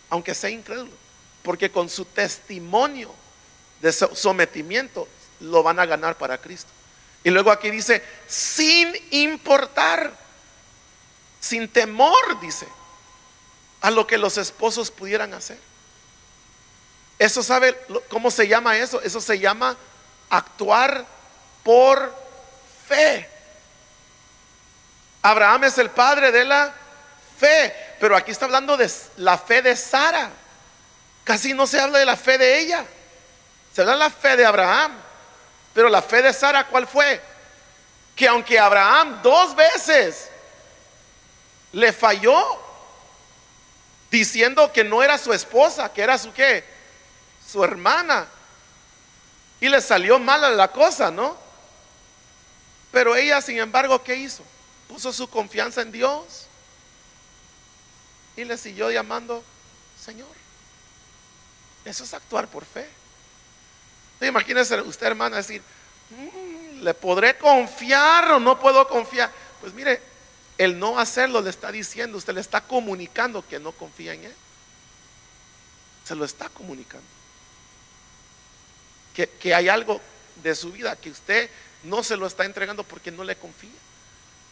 aunque sea incrédulo, porque con su testimonio de sometimiento lo van a ganar para Cristo. Y luego aquí dice, sin importar, sin temor, dice, a lo que los esposos pudieran hacer. Eso, ¿sabe cómo se llama eso? Eso se llama actuar por fe. Abraham es el padre de la fe, pero aquí está hablando de la fe de Sara. Casi no se habla de la fe de ella. Se habla de la fe de Abraham. Pero la fe de Sara, ¿cuál fue? Que aunque Abraham 2 veces le falló, diciendo que no era su esposa, que era su ¿qué? Su hermana, y le salió mala la cosa, ¿no? Pero ella, sin embargo, ¿qué hizo? Puso su confianza en Dios y le siguió llamando Señor. Eso es actuar por fe. Imagínese usted, hermana, decir, ¿le podré confiar o no puedo confiar? Pues mire, el no hacerlo le está diciendo, usted le está comunicando que no confía en él. Se lo está comunicando. Que hay algo de su vida que usted no se lo está entregando porque no le confía.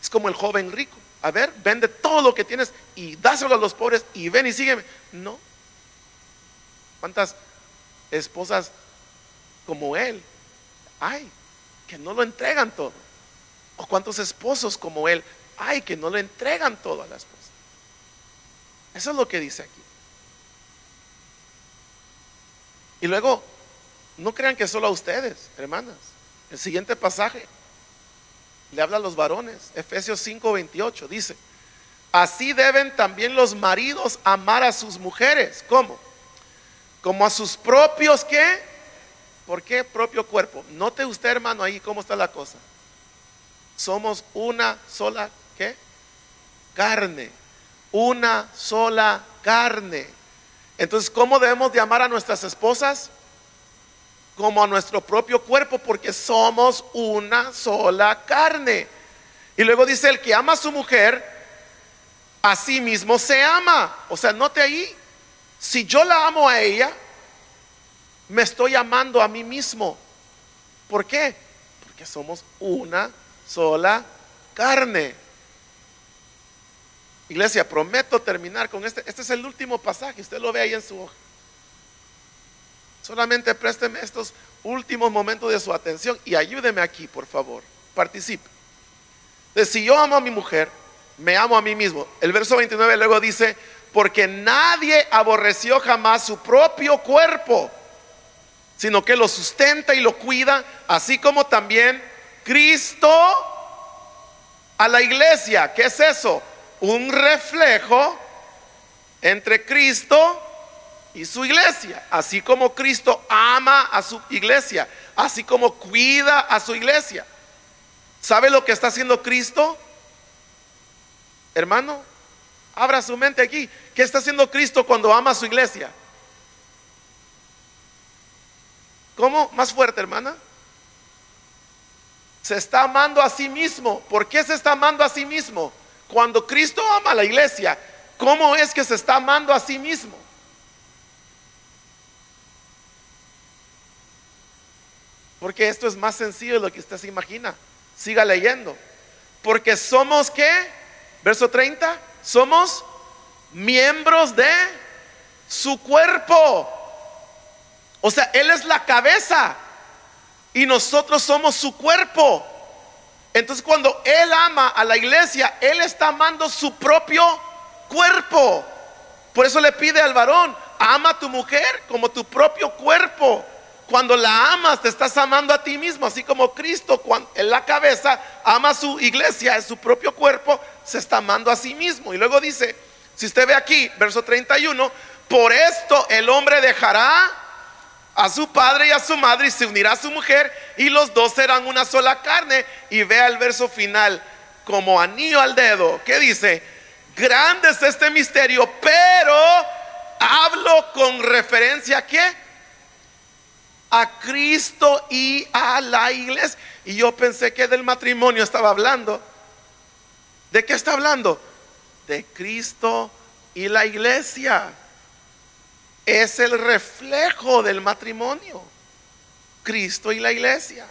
Es como el joven rico. A ver, vende todo lo que tienes y dáselo a los pobres y ven y sígueme. No. ¿Cuántas esposas como él hay que no lo entregan todo? ¿O cuántos esposos como él hay que no le entregan todo a la esposa? Eso es lo que dice aquí. Y luego, no crean que solo a ustedes, hermanas. El siguiente pasaje le habla a los varones. Efesios 5:28 dice, así deben también los maridos amar a sus mujeres. ¿Cómo? Como a sus propios ¿qué? ¿Por qué propio cuerpo? Note usted, hermano, ahí cómo está la cosa. Somos una sola ¿qué? Carne. Una sola carne. Entonces, ¿cómo debemos de amar a nuestras esposas? Como a nuestro propio cuerpo, porque somos una sola carne. Y luego dice, el que ama a su mujer, a sí mismo se ama. O sea, note ahí, si yo la amo a ella, me estoy amando a mí mismo. ¿Por qué? Porque somos una sola carne. Iglesia, prometo terminar con este. Este es el último pasaje, usted lo ve ahí en su hoja. Solamente présteme estos últimos momentos de su atención y ayúdeme aquí, por favor. Participe. Entonces, si yo amo a mi mujer, me amo a mí mismo. El verso 29 luego dice, porque nadie aborreció jamás su propio cuerpo, sino que lo sustenta y lo cuida, así como también Cristo a la iglesia. ¿Qué es eso? Un reflejo entre Cristo y su iglesia. Así como Cristo ama a su iglesia, así como cuida a su iglesia. ¿Sabe lo que está haciendo Cristo? Hermano, abra su mente aquí. ¿Qué está haciendo Cristo cuando ama a su iglesia? ¿Cómo? Más fuerte, hermana. Se está amando a sí mismo. ¿Por qué se está amando a sí mismo? Cuando Cristo ama a la iglesia, ¿cómo es que se está amando a sí mismo? Porque esto es más sencillo de lo que usted se imagina. Siga leyendo. Porque somos, ¿qué? Verso 30. Somos miembros de su cuerpo. O sea, Él es la cabeza y nosotros somos su cuerpo. Entonces cuando Él ama a la iglesia, Él está amando su propio cuerpo. Por eso le pide al varón: ama a tu mujer como tu propio cuerpo. Cuando la amas, te estás amando a ti mismo. Así como Cristo, cuando en la cabeza ama a su iglesia, es su propio cuerpo, se está amando a sí mismo. Y luego dice, si usted ve aquí, verso 31, por esto el hombre dejará a su padre y a su madre y se unirá a su mujer, y los dos serán una sola carne. Y vea el verso final, como anillo al dedo, que dice: grande es este misterio, pero hablo con referencia ¿a qué? A Cristo y a la iglesia. Y yo pensé que del matrimonio estaba hablando. ¿De qué está hablando? De Cristo y la iglesia. Es el reflejo del matrimonio, Cristo y la iglesia.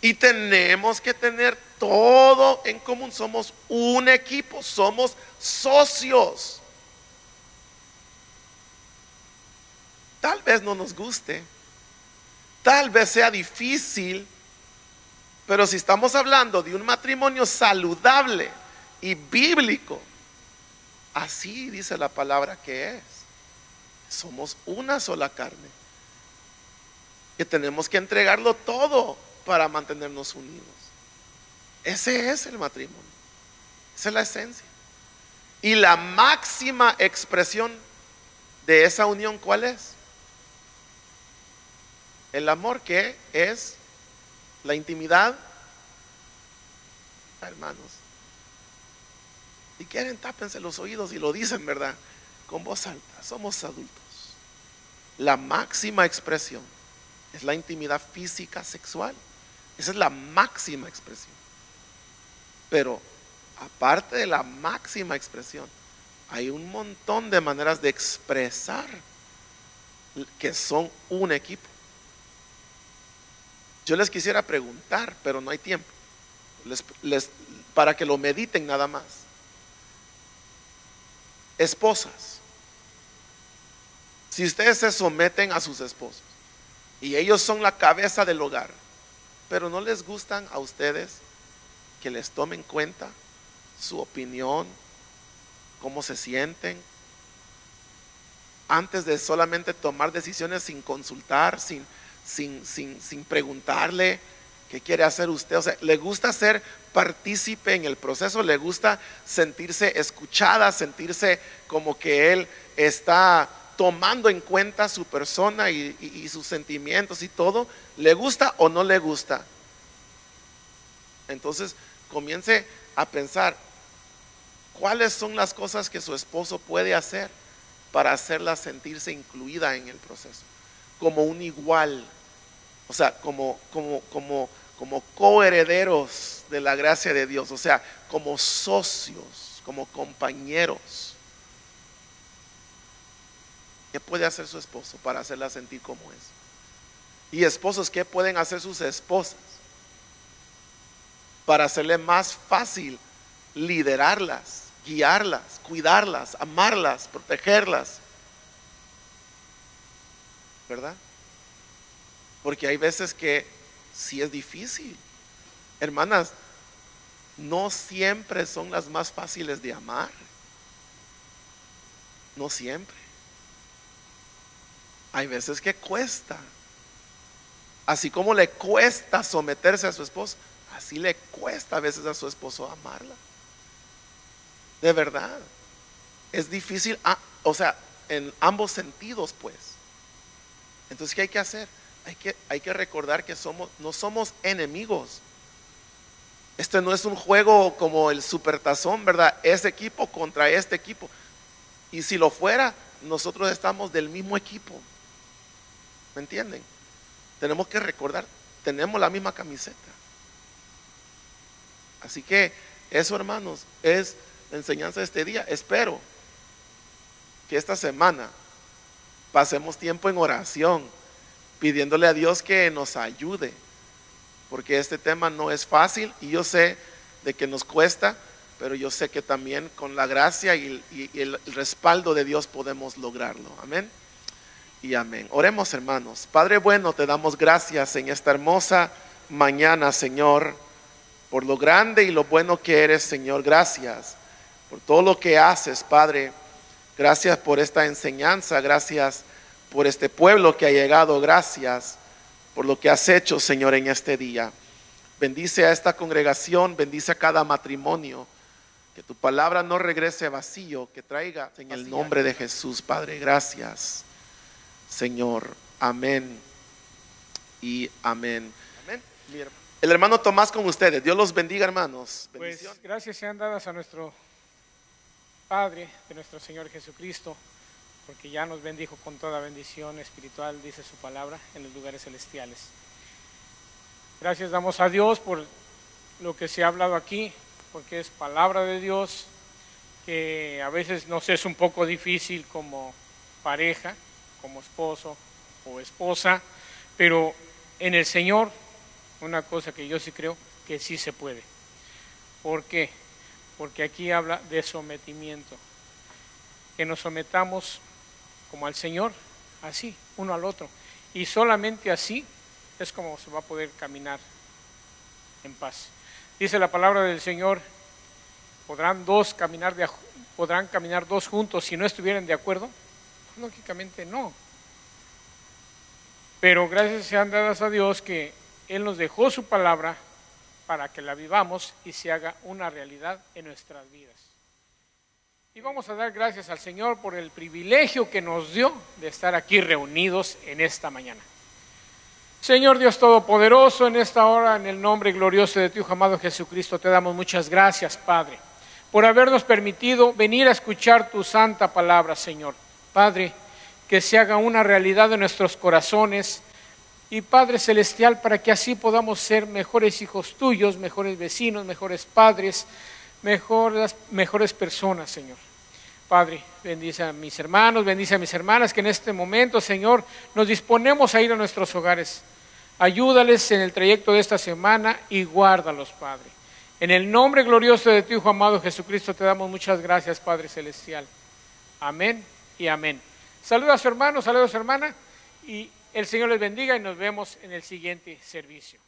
Y tenemos que tener todo en común. Somos un equipo, somos socios. Tal vez no nos guste, tal vez sea difícil, pero si estamos hablando de un matrimonio saludable y bíblico, así dice la palabra que es. Somos una sola carne, que tenemos que entregarlo todo para mantenernos unidos. Ese es el matrimonio, esa es la esencia. Y la máxima expresión de esa unión, ¿cuál es? El amor, que es la intimidad. Hermanos, si quieren, tápense los oídos y lo dicen, ¿verdad? Con voz alta. Somos adultos. La máxima expresión es la intimidad física, sexual. Esa es la máxima expresión. Pero aparte de la máxima expresión, hay un montón de maneras de expresar que son un equipo. Yo les quisiera preguntar, pero no hay tiempo, para que lo mediten nada más. Esposas, si ustedes se someten a sus esposos y ellos son la cabeza del hogar, pero no les gustan a ustedes que les tomen cuenta su opinión, cómo se sienten, antes de solamente tomar decisiones sin consultar, sin preguntarle qué quiere hacer usted. O sea, le gusta ser partícipe en el proceso, le gusta sentirse escuchada, sentirse como que él está tomando en cuenta su persona y sus sentimientos y todo. ¿Le gusta o no le gusta? Entonces comience a pensar cuáles son las cosas que su esposo puede hacer para hacerla sentirse incluida en el proceso, como un igual. O sea, como coherederos de la gracia de Dios. O sea, como socios, como compañeros. ¿Qué puede hacer su esposo para hacerla sentir como es? Y esposos, ¿qué pueden hacer sus esposas para hacerle más fácil liderarlas, guiarlas, cuidarlas, amarlas, protegerlas? ¿Verdad? Porque hay veces que sí es difícil. Hermanas, no siempre son las más fáciles de amar. No siempre. Hay veces que cuesta. Así como le cuesta someterse a su esposo, así le cuesta a veces a su esposo amarla. De verdad. Es difícil, o sea, en ambos sentidos, pues. Entonces, ¿qué hay que hacer? Hay que recordar que no somos enemigos. Este no es un juego como el supertazón, ¿verdad? Ese equipo contra este equipo. Y si lo fuera, nosotros estamos del mismo equipo. ¿Me entienden? Tenemos que recordar, tenemos la misma camiseta. Así que eso, hermanos, es la enseñanza de este día. Espero que esta semana pasemos tiempo en oración pidiéndole a Dios que nos ayude, porque este tema no es fácil y yo sé de que nos cuesta, pero yo sé que también con la gracia y el respaldo de Dios podemos lograrlo. Amén y amén. Oremos, hermanos. Padre bueno, te damos gracias en esta hermosa mañana, Señor, por lo grande y lo bueno que eres, Señor. Gracias por todo lo que haces, Padre. Gracias por esta enseñanza, gracias por este pueblo que ha llegado, gracias por lo que has hecho, Señor, en este día. Bendice a esta congregación, bendice a cada matrimonio, que tu palabra no regrese vacío, que traiga en el nombre de Jesús, Padre. Gracias, Señor. Amén y amén. Amén. El hermano Tomás con ustedes. Dios los bendiga, hermanos. Pues gracias sean dadas a nuestro Padre, de nuestro Señor Jesucristo, porque ya nos bendijo con toda bendición espiritual, dice su palabra, en los lugares celestiales. Gracias damos a Dios por lo que se ha hablado aquí, porque es palabra de Dios, que a veces nos es un poco difícil como pareja, como esposo o esposa, pero en el Señor, una cosa que yo sí creo, que sí se puede. ¿Por qué? Porque aquí habla de sometimiento, que nos sometamos como al Señor, así, uno al otro, y solamente así es como se va a poder caminar en paz. Dice la palabra del Señor, podrán caminar dos juntos si no estuvieran de acuerdo. Lógicamente no, pero gracias sean dadas a Dios que Él nos dejó su palabra para que la vivamos y se haga una realidad en nuestras vidas. Y vamos a dar gracias al Señor por el privilegio que nos dio de estar aquí reunidos en esta mañana. Señor Dios Todopoderoso, en esta hora, en el nombre glorioso de tu Hijo amado Jesucristo, te damos muchas gracias, Padre, por habernos permitido venir a escuchar tu santa palabra, Señor. Padre, que se haga una realidad en nuestros corazones, y Padre Celestial, para que así podamos ser mejores hijos tuyos, mejores vecinos, mejores padres, mejores personas, Señor. Padre, bendice a mis hermanos, bendice a mis hermanas, que en este momento, Señor, nos disponemos a ir a nuestros hogares. Ayúdales en el trayecto de esta semana y guárdalos, Padre. En el nombre glorioso de tu Hijo amado Jesucristo te damos muchas gracias, Padre Celestial. Amén y amén. Saluda a su hermano, saluda a su hermana, y el Señor les bendiga y nos vemos en el siguiente servicio.